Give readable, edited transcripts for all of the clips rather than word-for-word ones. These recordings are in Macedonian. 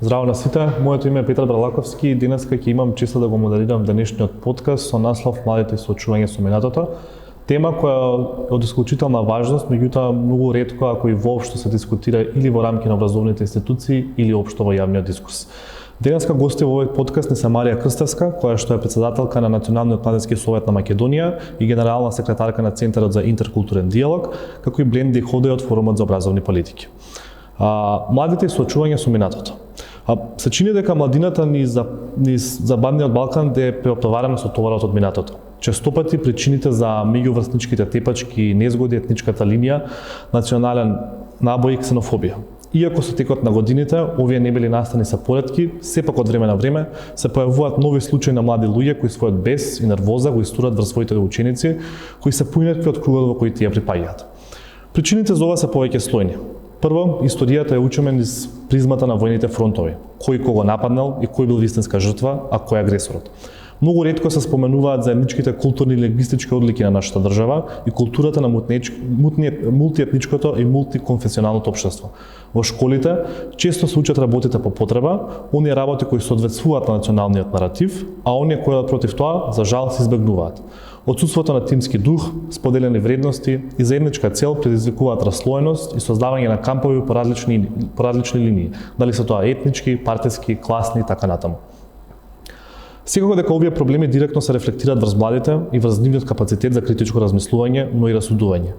Здраво на сите, моето име е Петар Бралаковски и денеска ќе имам честа да го модерирам денешниот подкаст со наслов Младите и соочување со минатото. Тема која е од исклучителна важност, меѓутоа многу ретко, ако и воопшто се дискутира или во рамки на образовните институции или општо во јавниот дискурс. Денеска гости во овој подкаст не се Марија Крстевска, која што е председателка на Националниот младински совет на Македонија и генерална секретарка на Центарот за интеркултурен диалог, како и Бленди Ходеј од Форумот за образовни политики. Младите и соочување со минатото. Се чини дека младината низ Западниот Балкан е преоптоварена со товарот од минатото. Честопати причините за меѓуврсничките тепачки и незгоди, етничката линија, национален набој и ксенофобија. Иако со текот на годините овие не били настани се поретки, сепак од време на време се појавуваат нови случаи на млади луѓе кои својот бес и нервоза го истурат врз своите ученици, кои се поинакви од кругот во кој тие припаѓаат. Причините за ова се повеќе слојни. Прво, историјата ја учиме низ призмата на војните фронтови, кој кого нападнал и кој бил вистинска жртва, а кој агресорот. Многу ретко се споменуваат заедничките културни и лингвистички одлики на нашата држава и културата на мултиетничкото и мултиконфесионалното општество. Во школите често се учат работите по потреба, оние работи кои соодветствуваат на националниот наратив, а оние кои против тоа за жал се избегнуваат. Отсутството на тимски дух, споделени вредности и заедничка цел предизвикуваат раслоеност и создавање на кампови по различни линии, дали се тоа етнички, партиски, класни и така натаму. Секако дека овие проблеми директно се рефлектираат врз младите и врз нивниот капацитет за критичко размислување, но и расудување.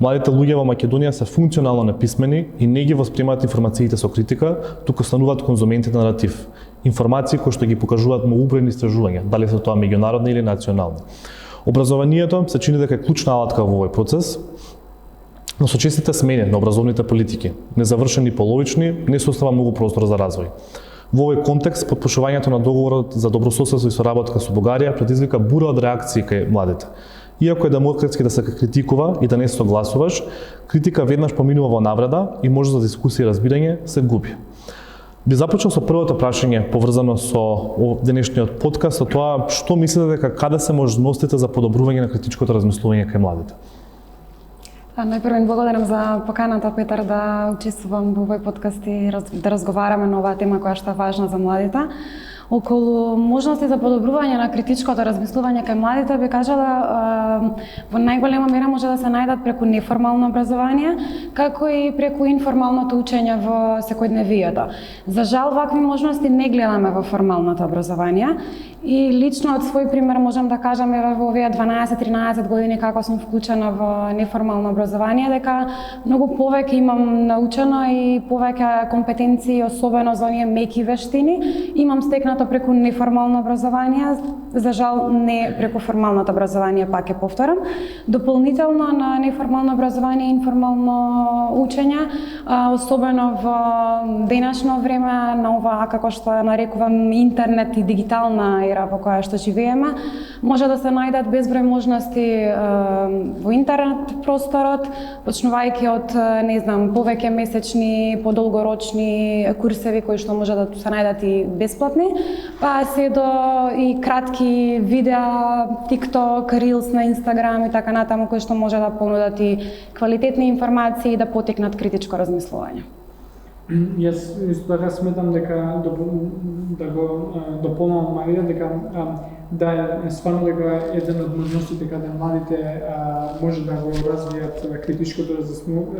Младите луѓе во Македонија се функционално неписмени и не ги воспримаат информациите со критика, туку стануваат конзументи на наратив. Информации кои што ги покажуваат многубројни истражувања, дали се тоа меѓународни или национални. Образованието се чини дека е клучна алатка во овој процес, но со честите смени на образовните политики, незавршени и половични, не се остава многу простор за развој. Во овој контекст, подпишувањето на договорот за добрососедство и соработка со Бугарија предизвика бура од реакции кај младите. Иако е демократски да се критикува и да не согласуваш, критика веднаш поминува во навреда и може за дискусија и разбирање се губи. Би започнал со првото прашање поврзано со денешниот подкаст, а тоа што мислите дека каде се можностите за подобрување на критичкото размислување кај младите? Најпрво благодарам за поканата, Петар, да учествувам во овој подкаст и да разговараме на оваа тема која што е важна за младите. Околу можности за подобрување на критичкото размислување кај младите, би кажала, во најголема мера може да се најдат преку неформално образование, како и преку информалното учење во секојдневието. За жал, вакви можности не гледаме во формалното образование и лично од свој пример можам да кажам во овие 12-13 години како сум вклучена во неформално образование, дека многу повеќе имам научено и повеќе компетенции, особено за оние меки вештини, имам стекнато преку неформално образование, за жал не преку формалното образование, пак ќе повторам. Дополнително на неформално образование и информално учење, особено во денешно време, на ова, како што нарекувам, интернет и дигитална ера во која што живееме, може да се најдат безброј можности во интернет просторот, почнувајќи од, не знам, повеќе месечни, подолгорочни курсеви кои што може да се најдат и бесплатни, па се до и кратки видеа, TikTok, Reels на Instagram и така натаму, кои што може да понудат и квалитетни информации и да потекнат критичко размислување. Јас исто така сметам дека да го дополнам Марија, дека да е стварно дека еден од можностите каде младите може да го развијат критичкото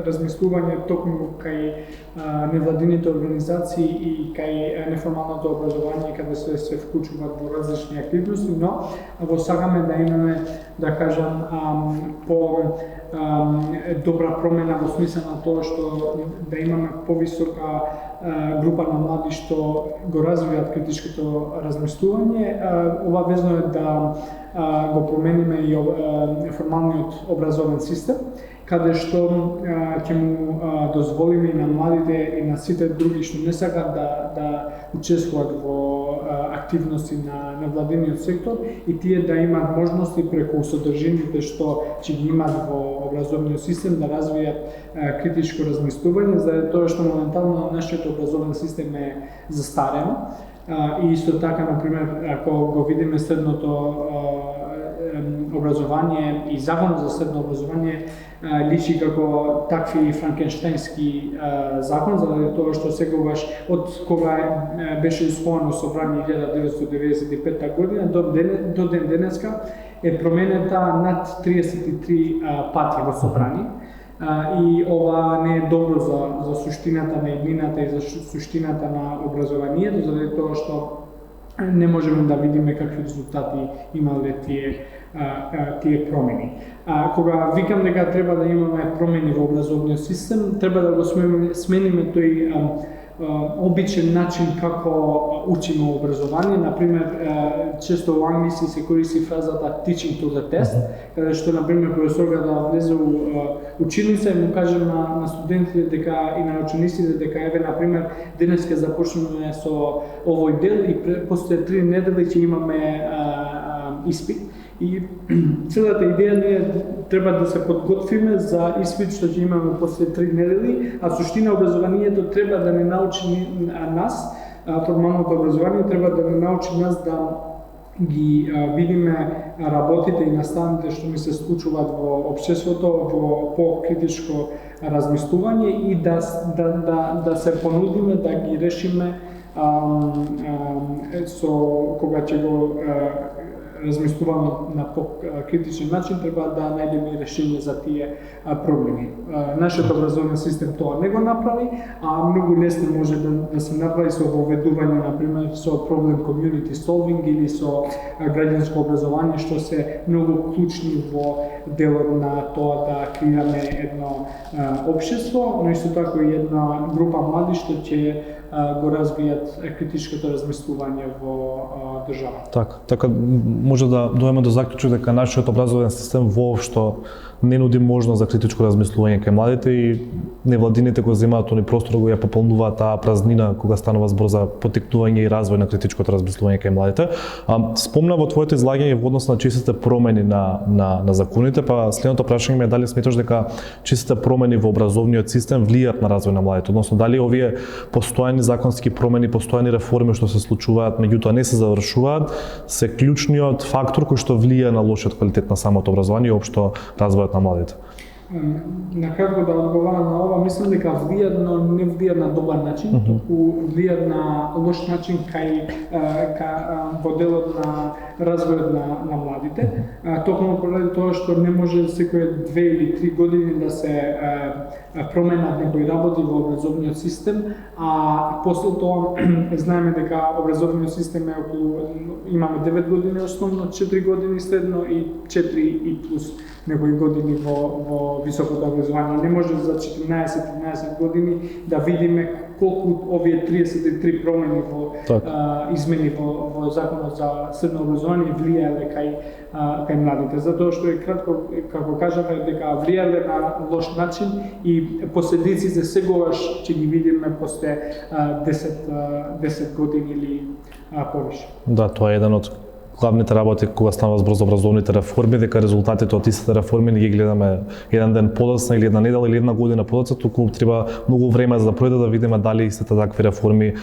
размислување токму кај невладините организации и кај неформалното образование каде се вклучуваат во различни активности, но го сакаме да имаме, да кажам, по добра промена во смисла на тоа што да имаме повисока група на млади што го развијат критичкото размислување. Ова везно е да го промениме и формалниот образовен систем, каде што ќе му дозволиме и на младите и на сите други што не сакат да учествуваат во активности на невладиниот сектор и тие да имаат можности преку содржините што ќе ги имаат во образовниот систем да развијат критичко размислување, за тоа што моментално нашиот образовен систем е застарен. И исто така, например, ако го видиме следното образование и Законот за средно образование личи како такви франкенштајнски закон, заради тоа што секогаш од кога беше усвоено собрание 1995 година до ден денеска е променета над 33 пати во собрание. И ова не е добро за суштината на иднината и за суштината на образованието, заради тоа што не можеме да видиме какви резултати имале тие промени. Кога викам дека треба да имаме промени во образовниот систем, треба да го смениме тој обичен начин како учиме образование. Например, често во англиски се користи фразата teaching to the test, каде што, например, професорот да влезе у училица и му каже на студентите дека и на учениците дека еве, например, денес ќе започнеме со овој дел и после 3 недели ќе имаме испит. И целата идеја ние треба да се подготвиме за испит што ќе имаме после 3 недели, а суштина образованието треба да не научи нас, формалното образование треба да не научи нас да ги видиме работите и наставите што ми се случуваат во општеството, во по-критичко размислување и да се понудиме да ги решиме со кога ќе го размислуваме на по-критичен начин, треба да најдеме решение за тие проблеми. Нашиот образовен систем тоа не го направи, а многу лесно може да се направи со воведување, например, со проблем community solving или со граѓанско образование, што се многу клучни во делот на тоа да креираме едно општество, но исто така и една група млади што ќе го развијат критичкото размислување во држава. Така може да дојдеме до заклучок дека нашиот образовен систем воопшто не нуди можност за критичко размислување кај младите и невладините го земаат тој простор го ја пополнуваат таа празнина кога станува збор за поттикнување и развој на критичкото размислување кај младите. Спомна во твоето излагање во однос на честите промени на законите, па следното прашање ми е дали сметаш дека честите промени во образовниот систем влијаат на развој на младите, односно дали овие постојани законски промени, постојани реформи што се случуваат, меѓутоа не се завршуваат, се клучниот фактор кој што влијае на лошиот квалитет на самото образование и општо развојот на младите. На како да одговарам на ова, мислам дека влијат, но не влијат на добар начин, туку влијат на лош начин кај во делот на развојот на младите. Токму поради тоа што не може секој 2 или 3 години да се променат некои работи во образовниот систем, а после тоа знаеме дека образовниот систем е околу, имаме 9 години основно, 4 години средно и 4 и плюс некои години во високото образование. Не може за 14-15 години да видиме колку овие 33 промени во измени во Законот за средно образование влијале кај младите. Затоа што е кратко, како кажаме, дека влијале на лош начин и последиците сегогаш ќе ги видиме после 10 години или повише. Да, тоа е еден од главните работи кога станува збор за образовните реформи, дека резултатите од истите реформи не ги гледаме еден ден подоцна или една недела или една година подоцна, туку треба многу време за да пројде да видиме дали истите такви реформи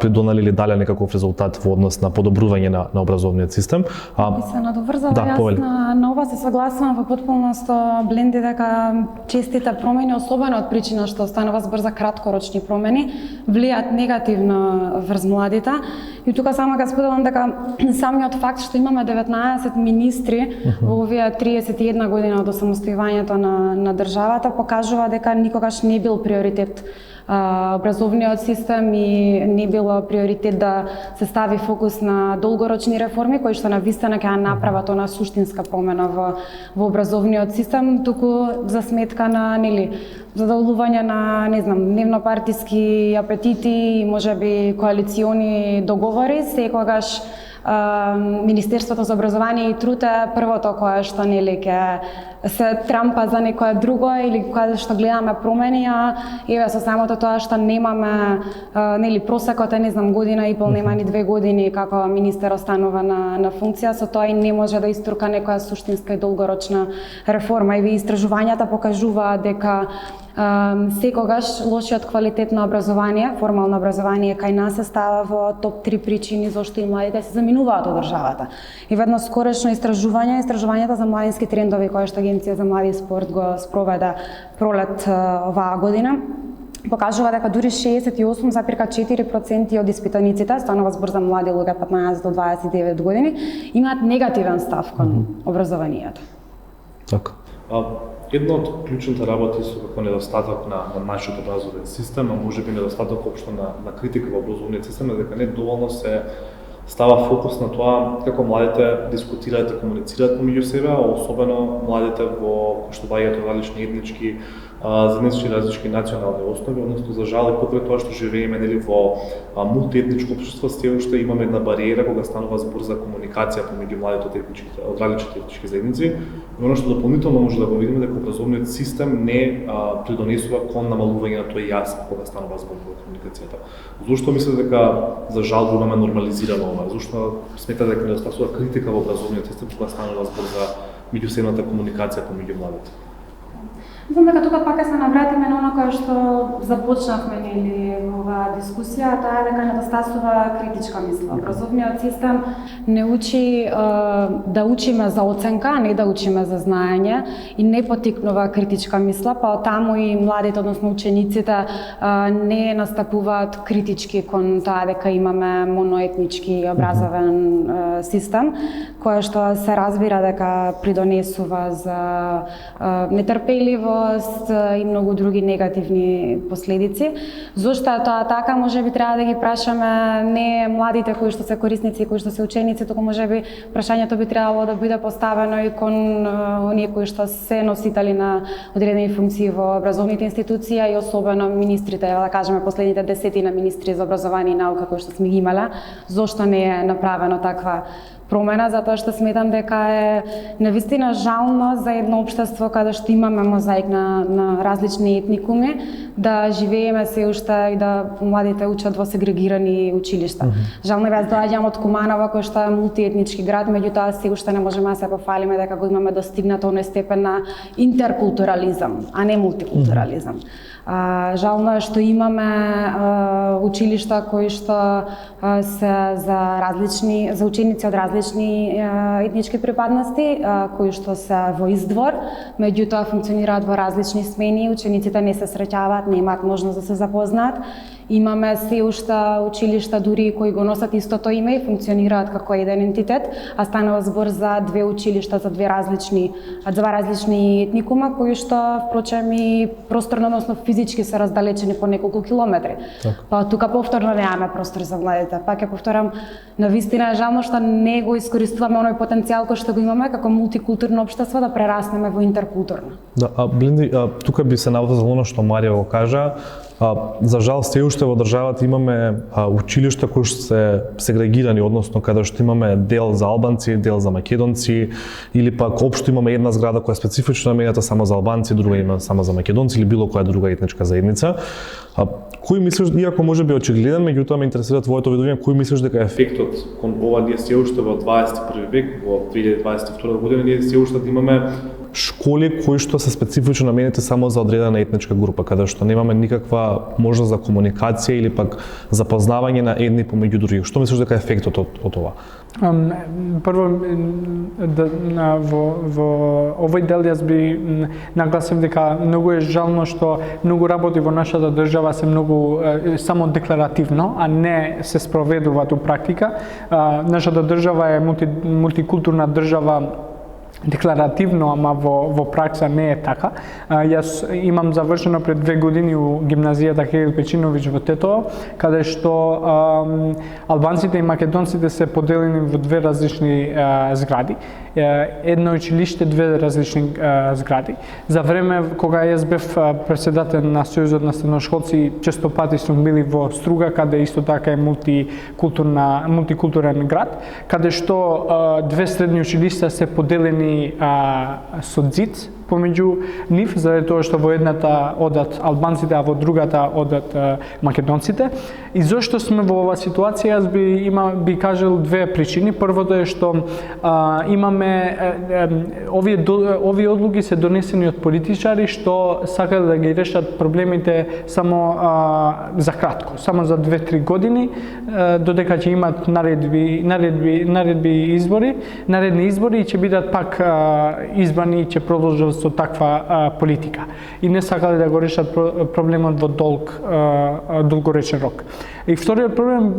придонели или дали некаков резултат во однос на подобрување на образовниот систем. Би се надоврзала, јас на ова се согласувам во потполност со Бленди дека честите промени, особено од причина што станува збор за краткорочни промени, влијаат негативно врз младите. И тука само ќе споделам дека самиот факт што имаме 19 министри во овие 31 година од осамостојувањето на државата покажува дека никогаш не бил приоритет образовниот систем и не било приоритет да се стави фокус на долгорочни реформи кои што навистина ќе направат она суштинска промена во образовниот систем, туку за сметка на задоволување на дневнопартиски апетити и можеби коалициони договори, секогаш Министерството за образование и труд е првото кое што ќе се трампа за некое друго или кое што гледаме промени, а еве со самото тоа што немаме просекот е година и пол, нема ни 2 години како министер останува на функција, со тоа и не може да иструка некоја суштинска и долгорочна реформа. И истражувањата покажуваат дека Секогаш лошиот квалитет на образование, формално образование кај нас се става во топ 3 причини зашто и младите се заминуваат од државата. И во едно скорешно истражувањето за младински трендови кои што Агенција за млади и спорт го спроведе пролет оваа година, покажува дека дури 68,4% од испитаниците, станува збор за млади луѓе 15 до 29 години, имаат негативен став кон образованието. Така. Една од клучните работи со како недостаток на нашиот образовен систем, а можеби недостаток општо на критика во образовниот систем, е дека не доволно се става фокус на тоа како младите дискутираат и комуницираат помеѓу себе, а особено младите кои што баѓаат од различни етнички, заеднички различни национални основи, односно за жал и покрај тоа што живееме нели во мултиетничко општество, се уште имаме една бариера кога станува збор за комуникација помеѓу младите од различните етнички заедници. И оно што дополнително може да го видиме дека образовниот систем не придонесува кон намалување на тој јас кога станува збор за комуникацијата. Зошто мислите дека за жал го имаме нормализирано ова? Зошто сметате дека недостатува критика во образовниот систем кога станува збор за меѓусебната комуникација помеѓу младите? Мислам дека тука пак се навратиме на оно кое што започнавме нели во оваа дискусија, тоа е дека недостасува критичка мисла. Образовниот систем не учи да учиме за оценка, а не да учиме за знаење и не поттикнува критичка мисла, па таму и младите, односно учениците, не настапуваат критички кон тоа дека имаме моноетнички образовен систем, кој што се разбира дека придонесува за нетрпеливост и многу други негативни последици. Зошто е тоа така? Можеби треба да ги прашаме не младите кои што се корисници, кои што се ученици, туку можеби прашањето би требало да биде поставено и кон оние кои што се носители на одредени функции во образовните институции и особено министрите, да кажеме последните 10 министри за образование и наука кои што сме ги имале. Зошто не е направено таква промена, затоа што сметам дека е навистина жално за едно општество каде што имаме мозаик на различни етникуми, да живееме се уште и да младите учат во сегрегирани училишта. Жално јас доаѓам од Куманово, кој што е мултиетнички град, меѓутоа се уште не можеме да се пофалиме дека го имаме достигнато оној степен на интеркултурализам, а не мултикултурализам. Жално е што имаме училишта кои што се за ученици од различни етнички припадности, кои што се во издвор, меѓутоа функционираат во различни смени, учениците не се среќаваат, немаат можност да се запознаат. Имаме се уште училишта дури кои го носат истото име и функционираат како еден ентитет, а станува збор за две училишта за два различни етникума кои што впрочем и просторно, односно физички се раздалечени по неколку километри. Па тука повторно немаме простор за младите. Пак ќе повторам, навистина е жално што не го искористуваме оној потенцијал кој што го имаме како мултикултурно општество да прераснеме во интеркултурно. Да, Блинди, тука би се наврзало оно што Марија го кажа. За жал, се уште во државата имаме училишта кои што се сегрегирани, односно каде што имаме дел за албанци, дел за македонци, или пак општо имаме една зграда која е специфично наменета само за албанци, друга има само за македонци или било која друга етничка заедница. Кој мислиш, иако може би очигледен, меѓутоа ме интересира твоето видување, кој мислиш дека ефектот кон ова ние се уште во 21 век, во 2022 година ние се уште да имаме школи кои што се специфично наменети само за одредена етничка група, каде што немаме никаква можност за комуникација или пак запознавање на едни помеѓу други. Што мислиш дека е ефектот од ова? Прво, во овој дел јас би нагласив дека многу е жално што многу работи во нашата држава се многу само декларативно, а не се спроведуваат у практика. Нашата држава е мултикултурна држава декларативно, ама во пракса не е така. Јас имам завршено пред 2 години у гимназијата Хегел Печиновиќ во Тетово, каде што албанците и македонците се поделени во две различни згради. Едно училиште, две различни згради. За време кога јас бев претседател на Сојузот на средношколци, често пати сум били во Струга, каде исто така е мултикултурен град, каде што две средни училишта се поделени со ѕид помеѓу нив, заради тоа што во едната одат албанците, а во другата одат македонците. И зошто сме во оваа ситуација, јас би кажал две причини. Првото е што имаме овие одлуки се донесени од политичари што сакаат да ги решат проблемите само за кратко, само за 2-3 години, додека ќе имат наредни избори и ќе бидат пак избрани и ќе продолжат со таква политика. И не сакале да го решат проблемот во долгоречен рок. И вториот проблем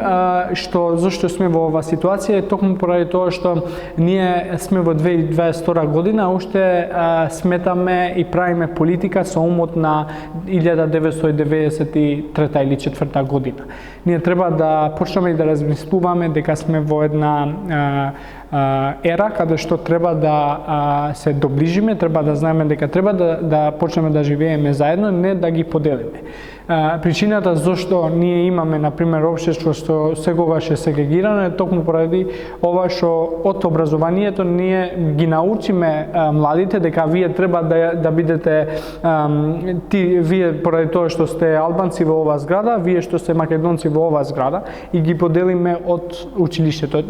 зашто сме во оваа ситуација е токму поради тоа што ние сме во 2022 година, уште сметаме и правиме политика со умот на 1993 или 4 година. Ние треба да почнеме да размислуваме дека сме во една ера каде што треба да се доближиме, треба да знаеме дека треба да почнеме да живееме заедно, не да ги поделиме. Причината зашто ние имаме, например, општество што секогаш е сегрегирано е токму поради ова што од образованието ние ги научиме младите дека вие треба да бидете вие поради тоа што сте албанци во оваа зграда, вие што сте македонци во оваа зграда и ги поделиме од училиштето.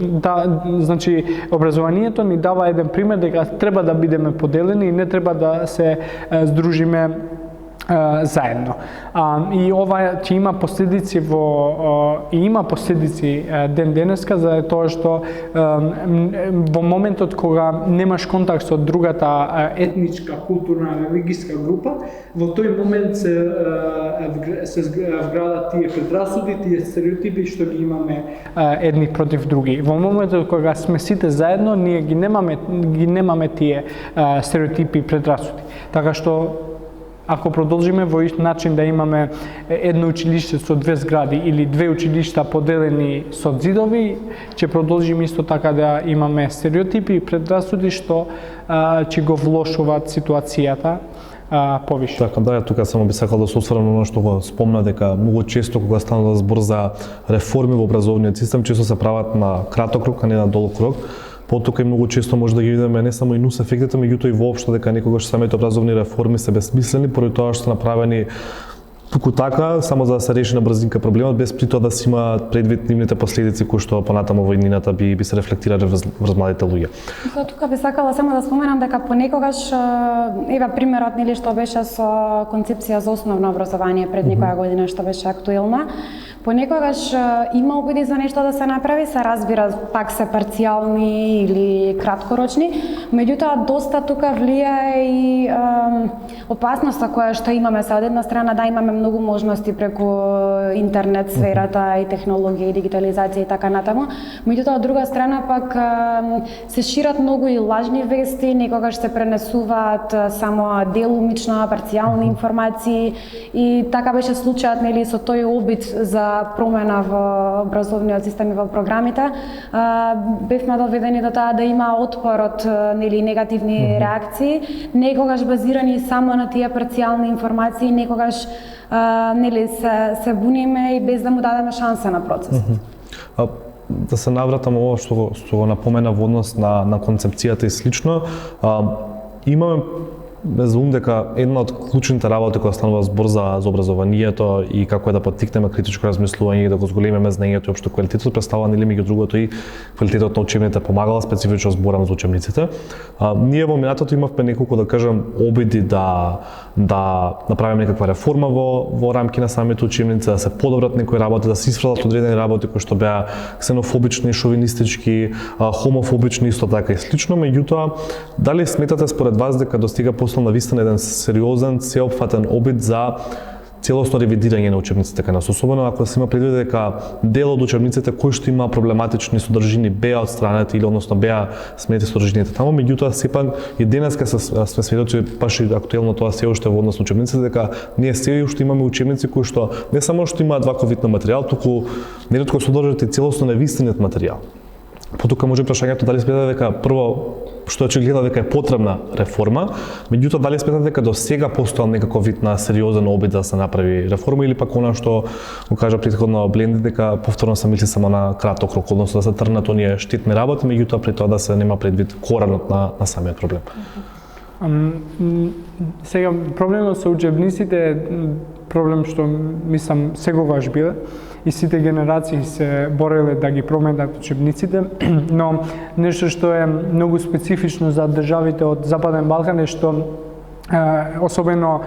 Значи образованието ни дава еден пример дека треба да бидеме поделени и не треба да се здружиме заедно. И ова ќе има последици има последици ден денеска за тоа што во моментот кога немаш контакт со другата етничка, културна, религиска група, во тој момент се вградат тие предрасуди, тие стереотипи што ги имаме едни против други. Во моментот кога сме сите заедно, ние ги немаме тие стереотипи и предрасуди. Така што ако продолжиме во ист начин да имаме едно училиште со две згради или две училишта поделени со зидови, ќе продолжиме исто така да имаме стереотипи и предрасуди што ќе го влошуваат ситуацијата повише. Така, да, тука само би сакал да се осврнам на оно што го спомна, дека многу често кога станува збор за реформи во образовниот систем, често се прават на краток рок, а не на долг рок. Потока и многу често може да ги видиме не само и нус ефектите, меѓутоа и воопшто дека некогаш самите образовни реформи се бесмислени поради тоа што се направени туку така, само за да се реши на брзинка проблемот, без при тоа да се има предвид нивните последици кои што понатаму во иднината би се рефлектирале врз младите луѓе. Тука би сакала само да споменам дека понекогаш ева примерот нели што беше со концепција за основно образование пред некоја година што беше актуелна. Понекогаш има обиди за нешто да се направи, се разбира пак се парцијални или краткорочни, меѓутоа доста тука влијае и опасноста која што имаме се од една страна да имаме многу можности преку интернет сферата и технологија и дигитализација и така натаму, меѓутоа од друга страна пак се шират многу и лажни вести, некогаш се пренесуваат само делумично, парцијални информации и така беше случајот нели со тој обид за промена во образовниот систем и во програмите. Бевме доведени до тоа да има отпор од нели негативни реакции, некогаш базирани само на тие парцијални информации, некогаш нели се буниме и без да му дадеме шанса на процесот. Да се навратам ова што го напомена во однос на концепцијата и слично, имаме без ум дека една од клучните работи кога станува збор за образованието и како е да поттикнеме критичко размислување и да го зголемиме знаењето и општо квалитетот, представува нели меѓу другото и квалитетот на учебните помагала, специфично зборам за учебниците. Ние во минатото имавме неколку, да кажам, обиди да направиме некаква реформа во рамки на самите учебници, да се подобрат некои работи, да се исфрлат одредени работи кои што беа ксенофобични, шовинистички, хомофобични исто така и слично, меѓутоа дали сметате според вас дека достига на вистина еден сериозен, сеопфатен обид за целосно ревидирање на учебниците кај нас, особено ако се има предвид дека дел од учебниците кои што има проблематични содржини беа отстранети или односно беа сменети содржините таму, меѓутоа сепак и денеска сме сведоци баш и актуелно тоа се уште во однос на учебниците дека ние се уште имаме учебници кои што не само што имаат ваков вид на материјал, туку неретко содржат и целосно невистинет материјал. Потока може прашањето дали сметате дека прво што очигледно дека е потребна реформа, меѓутоа дали сметате дека до сега постоел некаков вид на сериозен обид да се направи реформа или пак она што го кажа претходно Бленди дека повторно се мисли само на краток рок, односно да се трнат оние штетни работи, меѓутоа при тоа да се нема предвид коренот на самиот проблем. Сега проблемот со учебниците проблем што мислам секогаш биле и сите генерации се бореле да ги променат учебниците, но нешто што е многу специфично за државите од Западен Балкан е што особено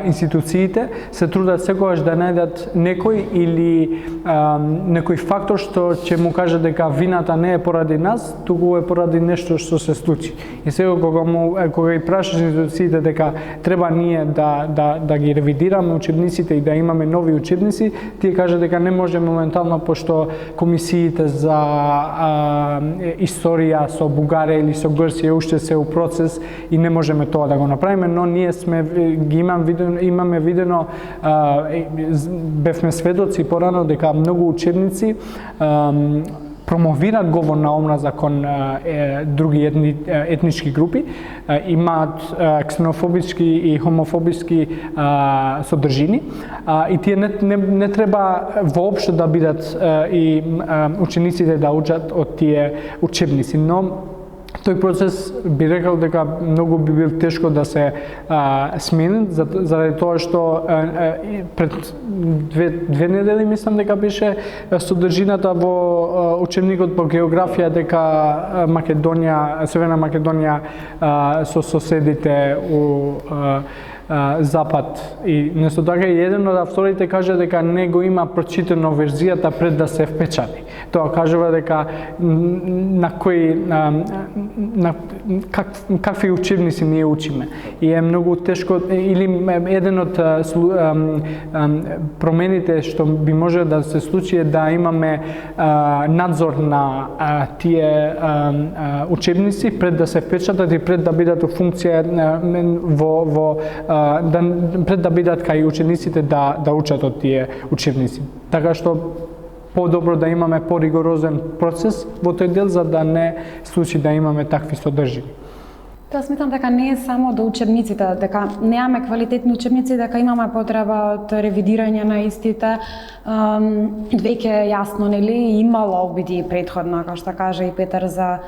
институциите се трудат секогаш да најдат некој или некој фактор што ќе му каже дека вината не е поради нас, туку е поради нешто што се случи. И сега кога ги прашаш институциите дека треба ние да ги ревидираме учебниците и да имаме нови учебници, тие кажа дека не може моментално пошто комисиите за историја со Бугарија или со Грција уште се у процес и не можеме тоа да го направиме, но ние имаме видено, бевме сведоци порано дека многу учебници промовираат говор на омраза кон други етнички групи, имаат ксенофобички и хомофобички содржини и тие не треба воопшто да бидат и учениците да учат од тие учебници, но тој процес би рекол дека многу би бил тешко да се смени, заради тоа што пред две недели мислам дека беше содржината во учебникот по географија дека Северна Македонија со соседите у Запад и несто така и еден од авторите кажа дека не го има прочитано верзијата пред да се впечати. Тоа кажува дека какви учебници ние учиме и е многу тешко или еден од промените што би може да се случи е да имаме надзор на тие учебници пред да се впечатат и пред да бидат во функција пред да бидат кај учениците да учат од тие учебници. Така што подобро да имаме поригорозен процес во тој дел за да не случи да имаме такви содржини. Тоа сметам дека не е само до учебниците, дека немаме квалитетни учебници, дека имаме потреба од ревидирање на истите. Веќе јасно, нели, имало обиди претходно, како што кажа и Петар, за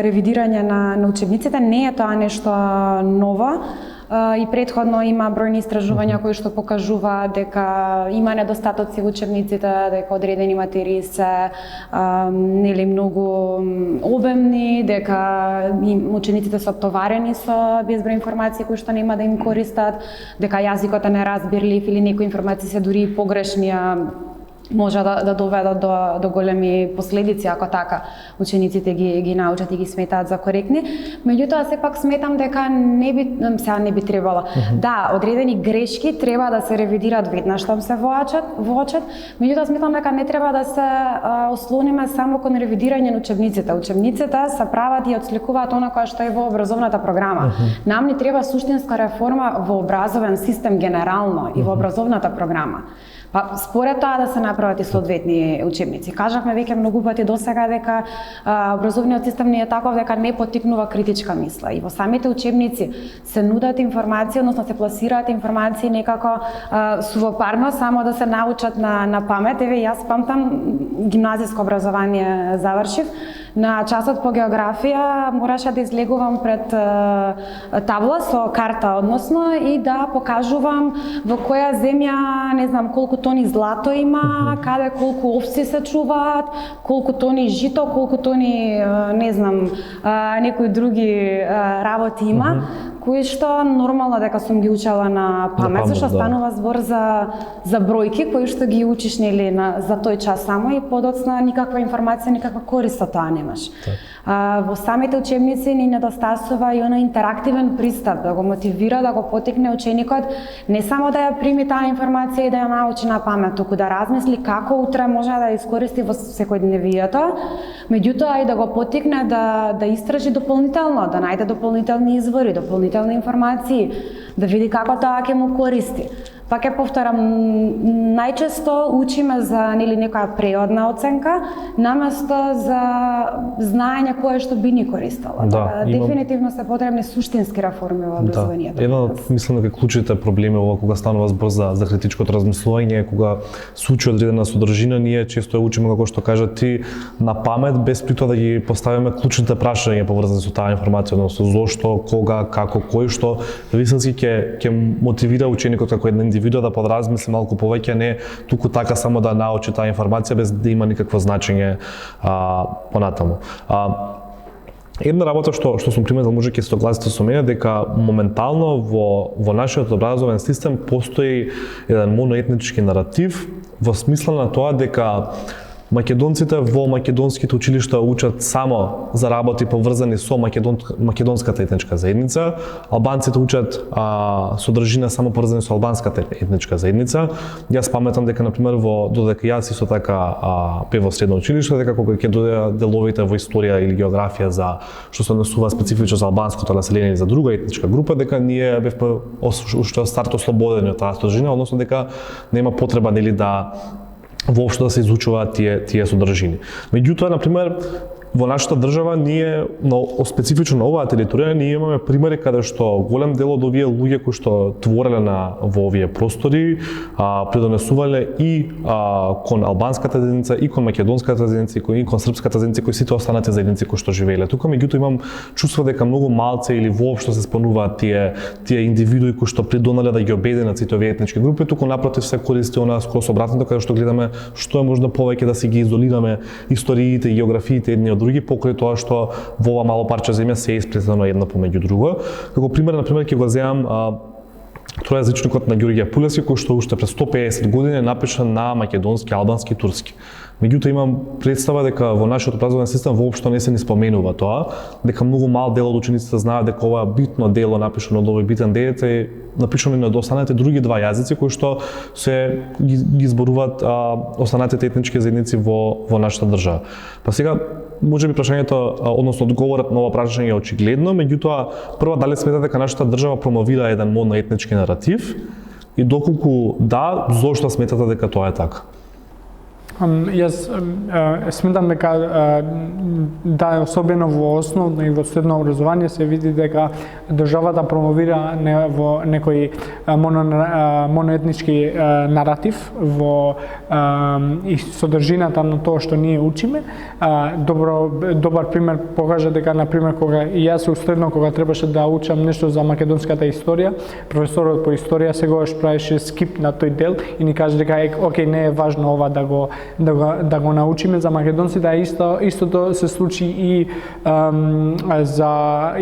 ревидирање на учебниците. Не е тоа нешто ново. И претходно има бројни истражувања кои што покажува дека има недостатоци во учебниците, дека одредени материи се нели многу обемни, дека учениците се оптоварени со безброј информации кои што нема да им користат, дека јазикот е неразбирлив или некои информации се дури и погрешни, може да доведат до големи последици ако така учениците ги научат и ги сметаат за коректни. Меѓутоа сепак сметам дека не би требало. Да, одредени грешки треба да се ревидираат веднаш штом се воочат. Меѓутоа сметам дека не треба да се ослониме само кон ревидирање на учебниците. Учебниците се прават и отсликуваат она кое што е во образовната програма. Нам ни треба суштинска реформа во образовен систем генерално и во образовната програма. Па според тоа да се направат и соодветни учебници. Кажавме веќе многу пати досега дека образовниот систем не е таков дека не поттикнува критичка мисла и во самите учебници се нудат информации, односно се пласираат информации некако сувопарно само да се научат на памет. Еве јас памтам гимназиско образование завршив. На часот по географија мораше да излегувам пред табла со карта односно и да покажувам во која земја, не знам, колку тони злато има, каде колку овци се чуваат, колку тони жито, колку тони, не знам, некои други работи има, кои што нормално дека сум ги учела на памет, зашто станува збор за бројки кои што ги учиш нели за тој час само и подоцна никаква информација, никаква корист од тоа немаш. Во самите учебници ни недостасува и оној интерактивен пристап, да го мотивира, да го поттикне ученикот не само да ја прими таа информација и да ја научи на памет, туку да размисли како утре може да ја искористи во секојдневието, меѓутоа и да го поттикне да истражи дополнително, да најде дополнителни извори, дополнителни информации, да види како тоа ќе му користи. Пак ќе повторам, најчесто учиме за нели некоја преодна оценка, наместо за знаење кое што би ни користело. Дефинитивно се потребни суштински реформи во образованието. Една од мислам дека клучните проблеми ова кога станува збор за критичкото размислување, кога се учи одредена содржина, ние често ја учиме како што кажа ти на памет без при тоа да ги поставиме клучните прашања поврзани со таа информација, односно зошто, кога, како, кој што вистински ќе мотивира ученикот како еден индивидуа да подразмисли малку повеќе, не туку така само да научи таа информација без да има никакво значење понатаму. Една работа што сум приметил, може ќе се согласите со мене, дека моментално во нашиот образовен систем постои еден моноетнички наратив во смисла на тоа дека македонците во македонските училишта учат само за работи поврзани со македонската етничка заедница, албанците учат содржина само поврзани со албанската етничка заедница. Јас паметам дека, например, додека јас исто така бев во средно училиште, дека кога ќе дојдеа деловите во историја или географија за што се однесува специфично за албанското население или за друга етничка група, дека ние бевме уште од старт ослободени од таа содржина, односно дека нема потреба нели да воопшто да се изучуваат тие содржини. Меѓутоа, на пример, во нашата држава ние специфично на оваа територија ние имаме примери каде што голем дел од овие луѓе кои што твореле во овие простори придонесувале и кон албанската заедница, и кон македонската заедница, и кон српската заедница, кои сите останати заедници кои што живееле тука. Меѓутоа имам чувство дека многу малце или воопшто се спомнуваат тие индивидуи кои што придонале да ги обединат сите овие етнички групи, туку напротив се користи она скрос обратното, каде што гледаме што е можда повеќе да си ги изолираме историите и географиите едни од други, покрај тоа што во ова мало парче земја се е исплетено едно помеѓу друго. Како пример, например, ќе го земам тројазичникот на Ѓурѓе Пулески, кој што уште пред 150 години е напишан на македонски, албански и турски. Меѓутоа имам представа дека во нашиот образовен систем воопшто не се ни споменува тоа, дека многу мал дел од учениците знаат дека ова битно дело напишано од овој битен дедец е напишано на останатите други два јазици кои што се ги зборуваат останатите етнички заедници во нашата држава. Па сега можеби прашањето, односно одговорот на ова прашање е очигледно, меѓутоа прво дали сметате дека нашата држава промовира еден моноетнички наратив и доколку да, зошто сметате дека тоа е така? Јас сметам дека да, особено во основно и во средно образование се види дека државата промовира во некој моноетнички наратив во и содржината на тоа што ние учиме. Добар пример покажа дека, на пример, кога и јас у средно, кога требаше да учам нешто за македонската историја, професорот по историја сегогаш правеше скип на тој дел и ни каже дека окей, не е важно ова да го научиме за македонците, а истото се случи и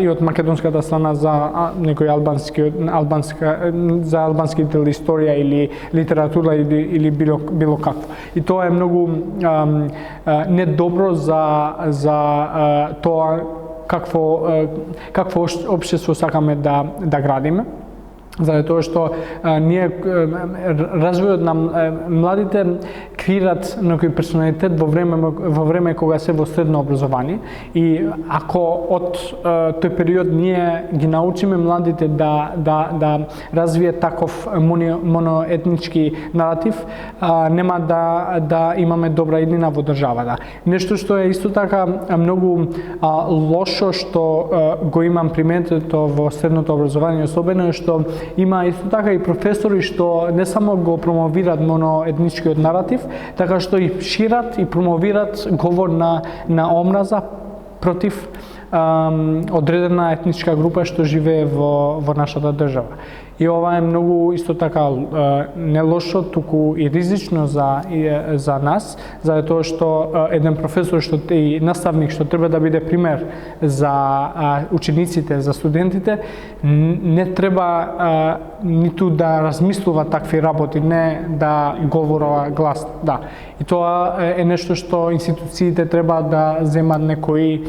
од македонската страна за некој албански дел историја или литература или било какво. И тоа е многу недобро за тоа какво општество сакаме да градиме. Заради тоа што ние развојот на младите креираат некој персоналитет во време кога се во средно образование, и ако од тој период ние ги научиме младите да развијат таков моноетнички наратив, нема да имаме добра иднина во државата. Нешто што е исто така многу лошо што го имам приметено во средното образование, особено е што има исто така и професори што не само го промовираат моноетничкиот наратив, така што и шират и промовираат говор на омраза против одредена етничка група што живее во нашата држава. И ова е многу исто така не лошо, туку и ризично за нас, заради тоа што еден професор и наставник што треба да биде пример за учениците, за студентите, не треба ниту да размислува такви работи, не да говорува гласно. Да. И тоа е нешто што институциите треба да земат некои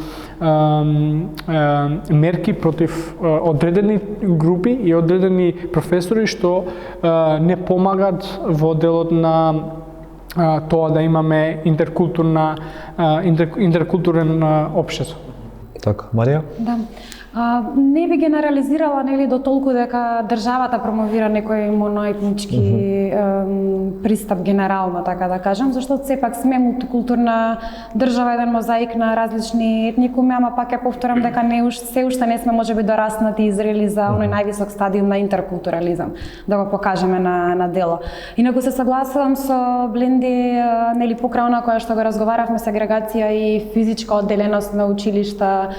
мерки против одредени групи и одредени професори што не помагат во делот на тоа да имаме интеркултурен општество. Така, Марија? Да. Не би генерализирала нели до толку дека државата промовира некој моноетнички пристап генерално, така да кажам, заштото сепак сме мултикултурна држава, еден мозаик на различни етникуми, ама пак ја повторам дека се уште не сме можеби дораснати и зрели за оној највисок стадиум на интеркултурализам, да го покажеме на дело. Инаку се согласувам со Бленди, нели покрај она која што го разговаравме, сегрегација и физичка одделеност на училишта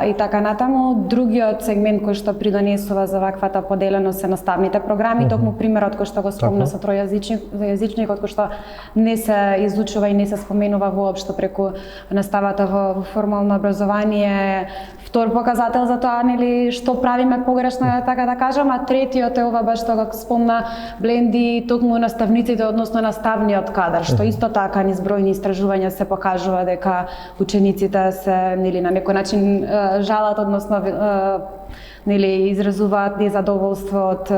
и така натаму. но другиот сегмент кој што придонесува за ваквата поделеност се наставните програми, токму примерот кој што го спомна со тројазичникот кој што не се изучува и не се споменува воопшто преку наставата во формално образование, втор показател за тоа, нели, што правиме погрешно, така да кажам, а третиот е ова баш што го спомна Бленди, токму наставниците, односно наставниот кадар, што исто така низ бројни истражувања се покажува дека учениците се, нели, на некој начин жалат, односно нели, изразуваат незадоволство од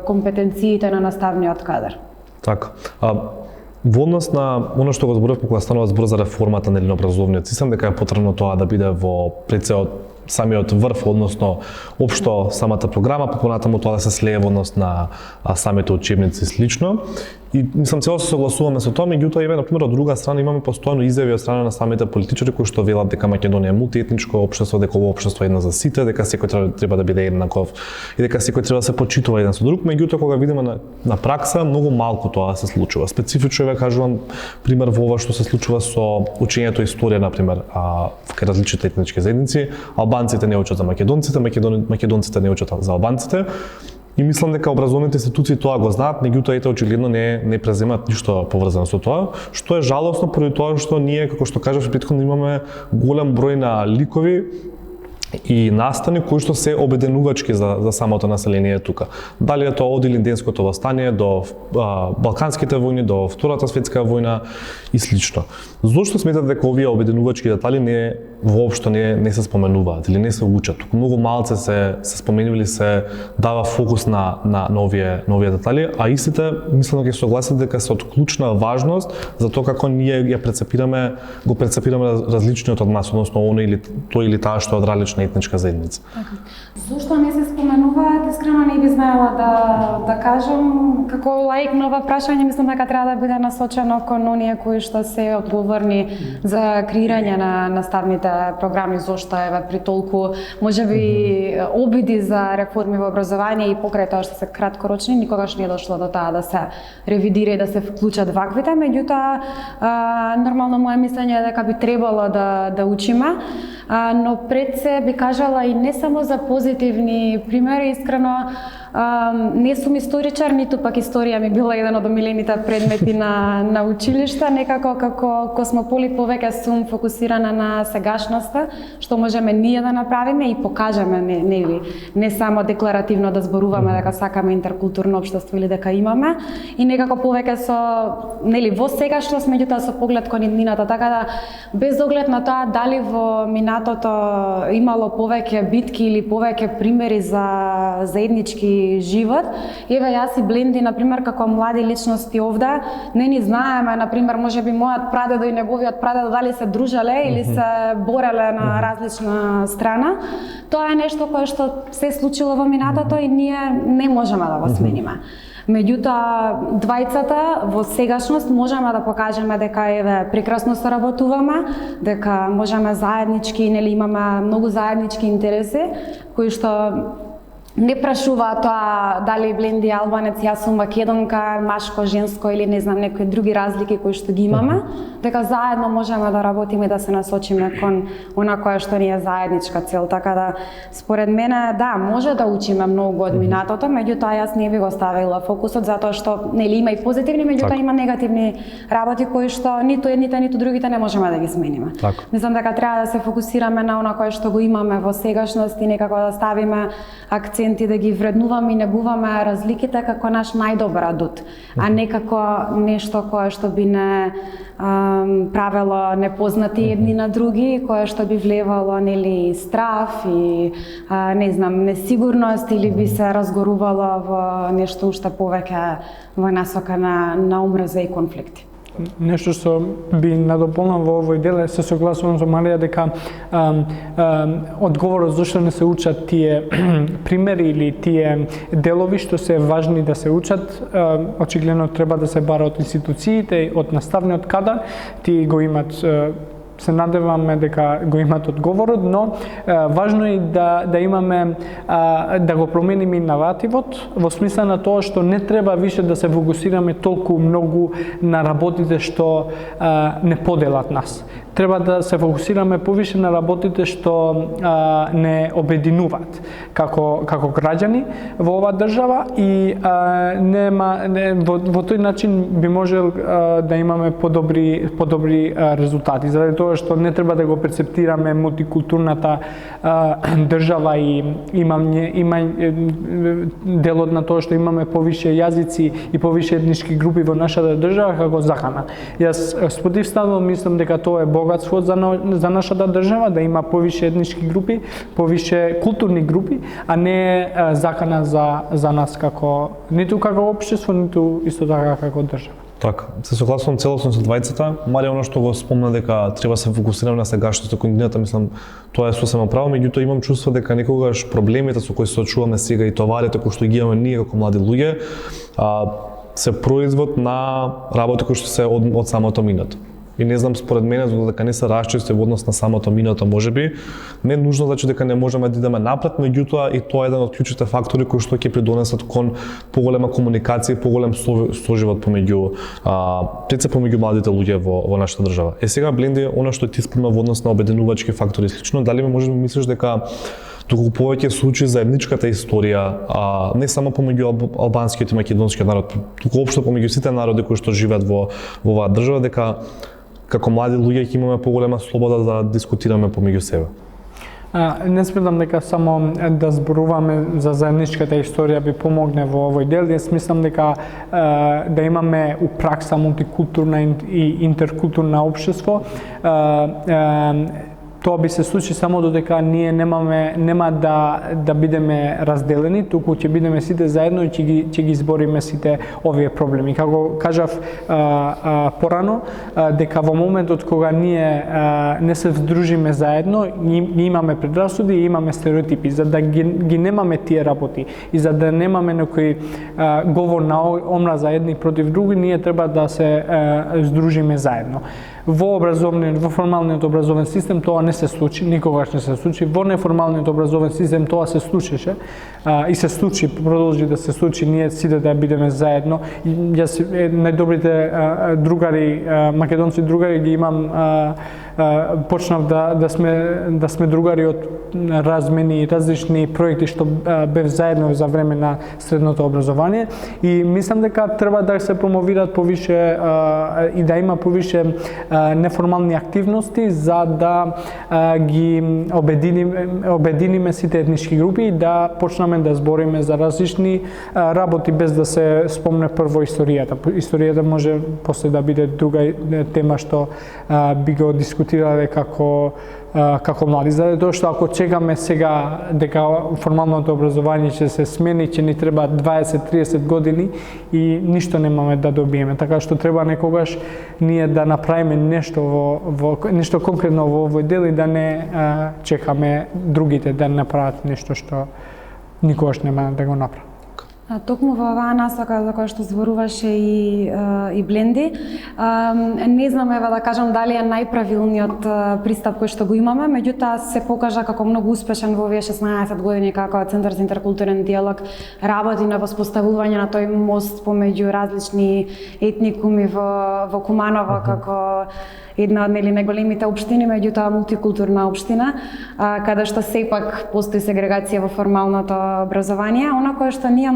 компетенциите на наставниот кадар. Така. Во однос на оно што го зборував кога станува збор за реформата на образовниот систем, дека е потребно тоа да биде во прецеот самиот врв, односно општо самата програма, па понатаму тоа да се слее во однос на самите учебници и слично. И мислам цело се согласуваме со тоа, меѓутоа еве на пример од друга страна имаме постојано изјави од страна на самите политичари кои што велат дека Македонија е мултиетничко општество, дека ова општество е едно за сите, дека секој треба да биде еднаков и дека секој треба да се почитува еден со друг, меѓутоа кога видиме на пракса многу малку тоа се случува. Специфично еве кажувам пример во ова што се случува со учењето историја на пример кај различните етнички заедници, албанците не учат за македонците, македонците не учат за албанците. И мислам дека образовните институции тоа го знаат, меѓутоа ете очигледно не преземаат ништо поврзано со тоа, што е жалосно поради тоа што ние, како што кажав претходно, имаме голем број на ликови и настани кои што се обединувачки за самото население тука. Дали е тоа од Илинденското востание до Балканските војни, до Втората светска војна и слично. Зошто сметате дека овие обединувачки детали воопшто не се споменуваат или не се учат? Туку многу малце се споменува или се дава фокус на овие детали, а истите мислам дека ќе согласат дека се од клучна важност за тоа како ние го прецепираме различниот од нас, односно оно или тој или таа што е од различна етничка заедница. Така. Зошто не се споменуваат? Искрено не би знаела да кажам. Како лаик на ова прашање, мислам дека треба да биде насочено кон оние кои што се одговорни за креирање на наставните програми, зошто еве при толку можеби обиди за реформи во образование и покрај тоа што се краткорочни, никогаш не е дошло до таа да се ревидира и да се вклучат ваквите, меѓутоа нормално моje мислење е дека би требало да учиме, но пред се би кажала и не само за позитивни примери, искрено не сум историчар, ниту пак историја ми била еден од омилените предмети на училиште, некако како космополит повеќе сум фокусирана на сегашноста, што можеме ние да направиме и покажеме, не само декларативно да зборуваме дека сакаме интеркултурно општество или дека имаме, и некако повеќе во сегашност, меѓутоа со поглед кон иднината, така да без оглед на тоа дали во минатото имало повеќе битки или повеќе примери за заеднички живот. Еве јас и Бленди, например, како млади личности овде, не ни знаеме, например, можеби мојот прадедо и неговиот прадедо дали се дружеле или се бореле на различна страна. Тоа е нешто кое што се случило во минатото и ние не можеме да го смениме. Меѓутоа, двајцата во сегашност можеме да покажеме дека еве прекрасно соработуваме, дека можеме заеднички, имаме многу заеднички интереси кои што не прашува тоа дали Бленди албанец, јас сум македонка, машко, женско или не знам некои други разлики кои што ги имаме, дека заедно можеме да работиме и да се насочиме кон она кое што ни е заедничка цел. Така да според мене да, може да учиме многу од минатото, меѓутоа јас не би го ставила фокусот затоа што има и позитивни, меѓутоа има негативни работи кои што ниту едните ниту другите не можеме да ги смениме. Мислам дека треба да се фокусираме на она кое што го имаме во сегашност и некако да ставиме акценти да ги вреднуваме и негуваме разликите како наш најдобар адут, а не како нешто кое што би не правело непознати едни на други, кое што би влевало страф и несигурност или би се разгорувало во нешто уште повеќе во насока на омраза и конфликти. Нешто што би надополнал во овој дел, се согласувам со Марија дека одговорот зашто не се учат тие примери или тие делови што се важни да се учат, очигледно треба да се бара од институциите, од наставниот кадар, тие го имат се надеваме дека го имат одговорот, но важно е да имаме да го промениме наративот во смисла на тоа што не треба више да се фокусираме толку многу на работите што не поделат нас. Треба да се фокусираме повише на работите што не обединуваат како граѓани во оваа држава и во тој начин би можел да имаме подобри резултати. Заради тоа што не треба да го перцептираме мултикултурната држава и има делот на тоа што имаме повише јазици и повише етнички групи во нашата држава како закана. Јас спротивставно мислам дека тоа е богатство за нашата држава, да има повише етнички групи, повише културни групи, а не закана за нас ниту како општество, ниту исто така како држава. Така, се согласувам целосно со двајцата. Марија она што го спомна дека треба се фокусираме на сегашното континента, мислам тоа е сосема право, меѓутоа имам чувство дека некогаш проблемите со кои се соочуваме сега и товарите кои што ги имаме ние како млади луѓе се производ на работи кои што се од самото минато. И не знам, според мене, за дека не се расчисти во однос на самото минато, можеби, не нужно значи дека не можеме да идеме напред, меѓутоа и тоа е еден од клучните фактори кои што ќе придонесат кон поголема комуникација и поголем соживот помеѓу младите луѓе во нашата држава. Сега, Бленди, она што ти спомна во однос на обединувачки фактори, слично, дали можеш да мислиш дека туку повеќе се учи заедничката историја, не само помеѓу албанскиот и македонскиот народ, туку општо помеѓу сите народи кои што живеат во оваа држава, дека како млади луѓе ќе имаме поголема слобода да дискутираме помеѓу себе. Не сметам дека само да зборуваме за заедничката историја би помогне во овој дел. Јас мислам дека да имаме у пракса мултикултурна и интеркултурна општество, тоа би се случи само додека ние нема да бидеме разделени, туку ќе бидеме сите заедно и ќе ги избориме сите овие проблеми. Како кажав порано, дека во моментот кога ние не се вдружиме заедно, ние имаме предрасуди и имаме стереотипи. За да ги немаме тие работи и за да немаме некој говор на омраза едни против други, ние треба да се здружиме заедно. Во формалниот образовен систем тоа не се случи, никогаш не се случи. Во неформалниот образовен систем тоа се случише и се случи, продолжи да се случи, ние сите да бидеме заедно. Јас најдобрите другари, македонци другари ги имам, почнав да сме другари од размени, различни проекти што бев заедно за време на средното образование и мислам дека треба да се промовираат повише и да има повише неформални активности за да ги обединиме сите етнички групи и да почнеме да збориме за различни работи без да се спомне прво историјата. Историјата може после да биде друга тема што би го дискутирале како млади. Заради тоа што ако чекаме сега дека формалното образование ќе се смени, ќе ни треба 20-30 години и ништо немаме да добиеме. Така што треба некогаш ние да направиме нешто конкретно во овој дел и да не чекаме другите да направат нешто што никогаш нема да го направат. Токму во оваа насока за која што зборуваше и Бленди, не знам да кажам дали е најправилниот пристап кој што го имаме, меѓутоа се покажа како многу успешен во овие 16 години како Центар за интеркултурен диалог работи на воспоставување на тој мост помеѓу различни етникуми во Куманово како една од најголемите општини, меѓутоа мултикултурна општина, каде што сепак постои сегрегација во формалното образование. Она кое што ние,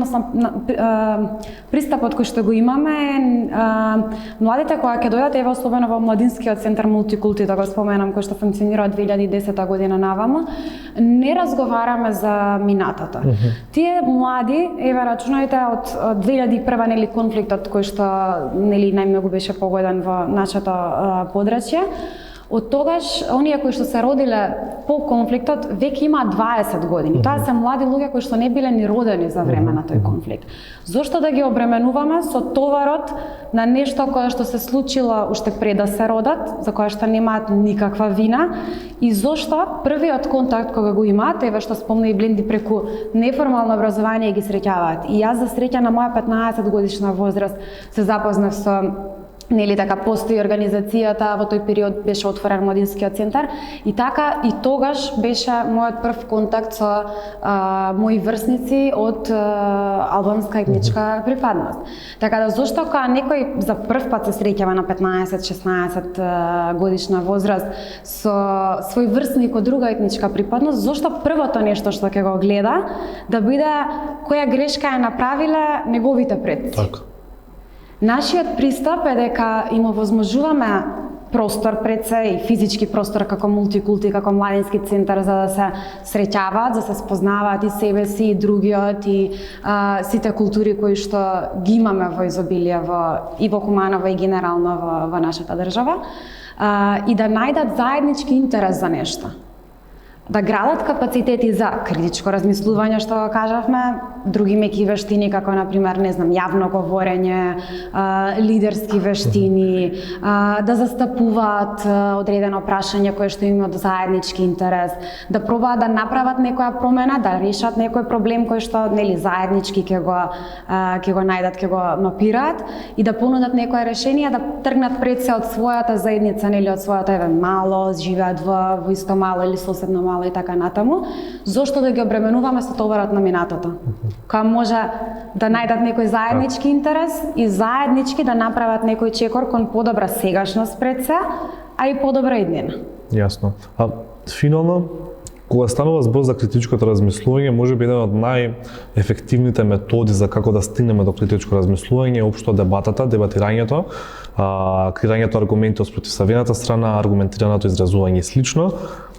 пристапот кој што го имаме е младите кои ќе дојдат, ево особено во младинскиот центар Мултикулти, да го споменам, кој што функционира од 2010 година наваму, не разговараме за минатото. Тие млади, еве рачунајте од 2001 конфликтот кој што најмногу беше погоден во нашето подрачје. Од тогаш, оние кои што се родиле по конфликтот, веќе има 20 години. Тоа се млади луѓе кои што не биле ни родени за време на тој конфликт. Зошто да ги обременуваме со товарот на нешто кое што се случило уште пред да се родат, за кое што немаат никаква вина, и зошто првиот контакт кога го имаат, еве што спомна и Бленди, преку неформално образование ги среќаваат. И јас за среќа на моја 15 годишна возраст се запознав со Нели така постои организацијата, во тој период беше отворен младинскиот центар и така и тогаш беше мојот прв контакт со мои врсници од албанска етничка припадност. Така да зошто кога некој за прв пат се среќава на 15-16 годишна возраст со свој врсник од друга етничка припадност, зошто првото нешто што ќе го гледа да биде која грешка е направиле неговите предци. Така. Нашиот пристап е дека им овозможуваме простор пред се и физички простор како мултикулти, како младински центар за да се среќаваат, за да се спознаваат и себе си и другиот и сите култури кои што ги имаме во изобилие и во Куманово и генерално во нашата држава и да најдат заеднички интерес за нешто. Да градат капацитети за критичко размислување, што го кажавме, други меки вештини, како, например, не знам, јавно говорење, лидерски вештини, да застапуваат одредено прашање кое што имаат заеднички интерес, да пробаат да направат некоја промена, да решат некој проблем кој што, нели, заеднички ќе го најдат, ќе го мапираат и да понудат некое решение, да тргнат пред се од својата заедница, нели, од својата мало, живеат во исто мало или соседно мало и така натаму, зошто да ги обременуваме со товарот на минатото? Кога може да најдат некој заеднички интерес и заеднички да направат некој чекор кон подобра сегашност пред се, а и подобра иднина. Јасно. А финално, кога станува збор за критичкото размислување, може би еден од најефективните методи за како да стигнеме до критичко размислување е општо дебатата, дебатирањето, креирањето аргументи од спротивставената страна, аргументираното изразување и слично.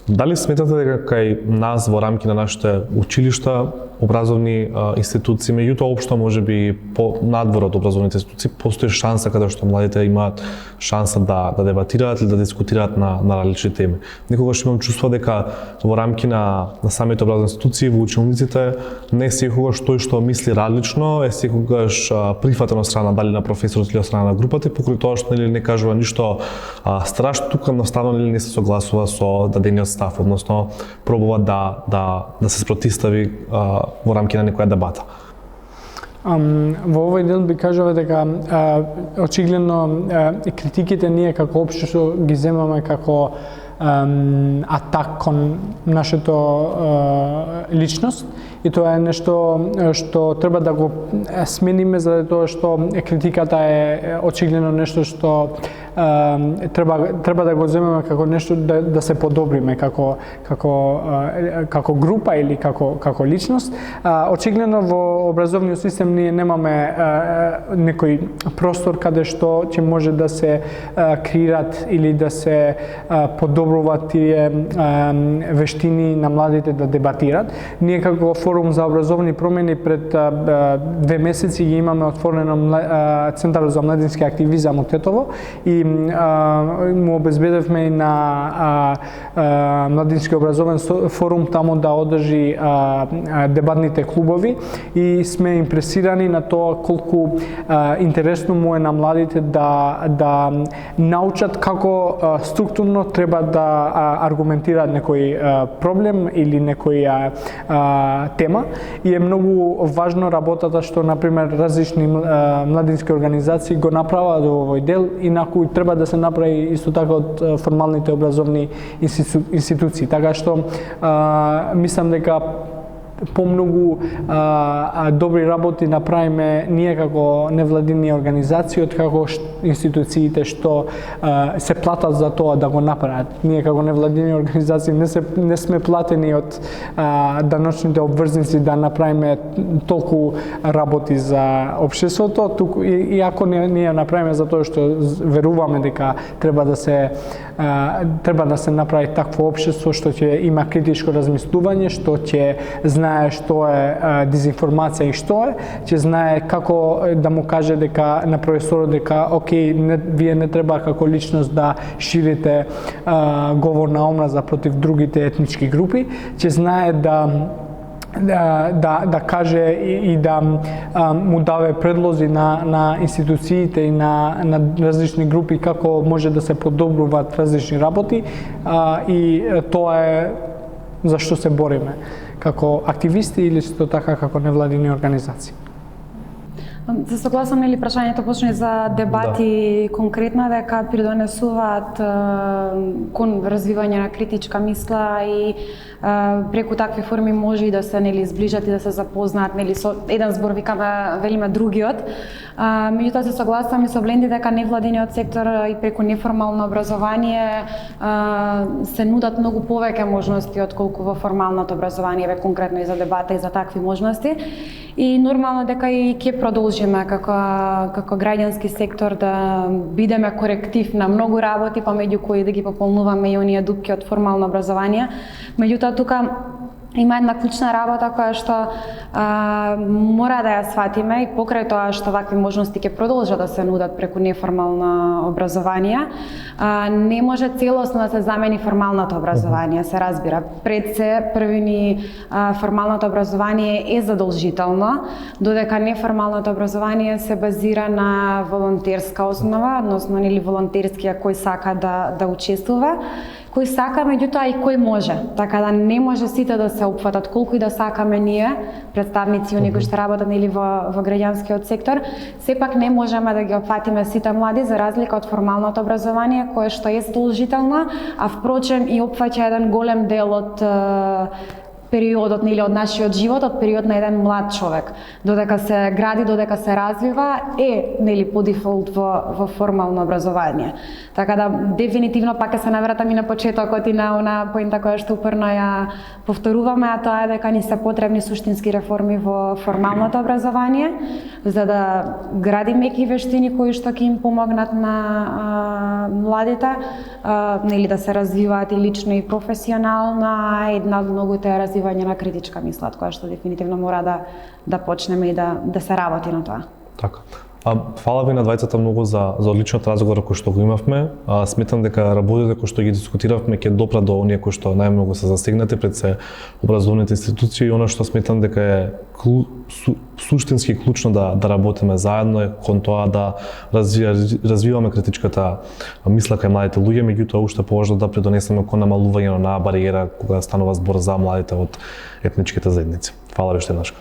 Дали сметате дека кај нас во рамки на нашите училишта, образовни институции, меѓутоа општо може би по надвор од образовните институции постои шанса каде што младите имаат шанса да дебатираат или да дискутираат на различни теми. Некогаш имам чувство дека во рамки на самите образовни институции во училниците не секогаш тој што мисли различно е секогаш прифатено од страна дали на професорот или од страна на групата, покрај тоа што не кажува ништо страшно, тука едноставно не се согласува со дадениот став, односно пробува да се спротивстави во рамки на некоја дебата. Во овој дел би кажува дека очигледно критиките ние како општество ги земаме како атак кон нашето личност и тоа е нешто што треба да го смениме заради тоа што критиката е очигледно нешто што треба да го земеме како нешто да се подобриме како група или како личност. Очигледно во образовниот систем ние немаме некој простор каде што ќе може да се креират или да се подобруваат тие вештини на младите да дебатират. Ние како форум за образовни промени пред 2 месеци ги имаме отворено Центарот за младински активизам од Тетово и му обезбедевме и на младински образовен форум таму да одржи дебатните клубови и сме импресирани на тоа колку интересно му е на младите да научат како структурно треба да аргументираат некој проблем или некоја тема и е многу важно работата што например различни младински организации го направаат во овој дел, инаку треба да се направи исто така од формалните образовни институции. Така што мислам дека помногу добри работи направиме ние како невладини организации од како институциите што се платат за тоа да го направат. Ние како невладини организации не сме платени од даночните обврзници да направиме толку работи за општеството, туку иако ние направиме за тоа што веруваме дека треба да се направи такво општество што ќе има критичко размислување, што ќе знае што е дезинформација и што е, ќе знае како да му каже дека на професорот дека окей, вие не треба како личност да ширите говорна омраза против другите етнички групи, ќе знае да каже и да му даве предлози на институциите и на различни групи како може да се подобруваат различни работи и тоа е за што се бориме како активисти или исто така како невладини организации. Се согласам, нели прашањето почне за дебати конкретно дека придонесуваат кон развивање на критичка мисла и преку такви форми може и да се нели зближат и да се запознаат нели со еден збор викаме велиме другиот. Меѓутоа се согласам и со Бленди дека невладиниот сектор и преку неформално образование се нудат многу повеќе можности отколку во формалното образование, конкретно и за дебата и за такви можности. И нормално дека и ќе продолжиме како граѓански сектор да бидеме коректив на многу работи, помеѓу кои да ги пополнуваме и оние дупки од формално образование. Меѓутоа тука има една клучна работа која што мора да ја сватиме и покрај тоа што вакви можности ќе продолжат да се нудат преку неформално образование, не може целосно да се замени формалното образование, се разбира. Пред се, први ни формалното образование е задолжително, додека неформалното образование се базира на волонтерска основа, односно нели волонтерскија кој сака да учествува, кој сака, меѓутоа и кој може. Така да не може сите да се опфатат, колку и да сакаме ние, представници оние кои што работат нели во граѓанскиот сектор, сепак не можеме да ги опфатиме сите млади за разлика од формалното образование кое што е задолжително, а впрочем и опфаќа еден голем дел од периодот нели од нашиот живот, од период на еден млад човек, додека се гради, додека се развива, нели по дефолт во формално образование. Така да дефинитивно пак ќе се навратам и на почетокот и на она поинта која што упорно ја повторуваме, а тоа е дека ни се потребни суштински реформи во формалното образование, за да градиме меки вештини кои што ќе им помогнат на младите, нели да се развиваат и лично и професионално, а една од многуте е развивање на критичка мисла, која што дефинитивно мора да почнеме и да се работи на тоа. Така. Фала ви на двајцата многу за одличниот разговор кој што го имавме. Сметам дека работите кои што ги дискутиравме ќе допрат до оние кои што најмногу се засегнати пред се образовните институции и она што сметам дека е суштински клучно да работиме заедно е кон тоа да развиваме критичката мисла кај младите луѓе, меѓутоа уште поважно да придонесеме кон намалување на бариера кога станува збор за младите од етничките заедници. Фала ви уште еднаш.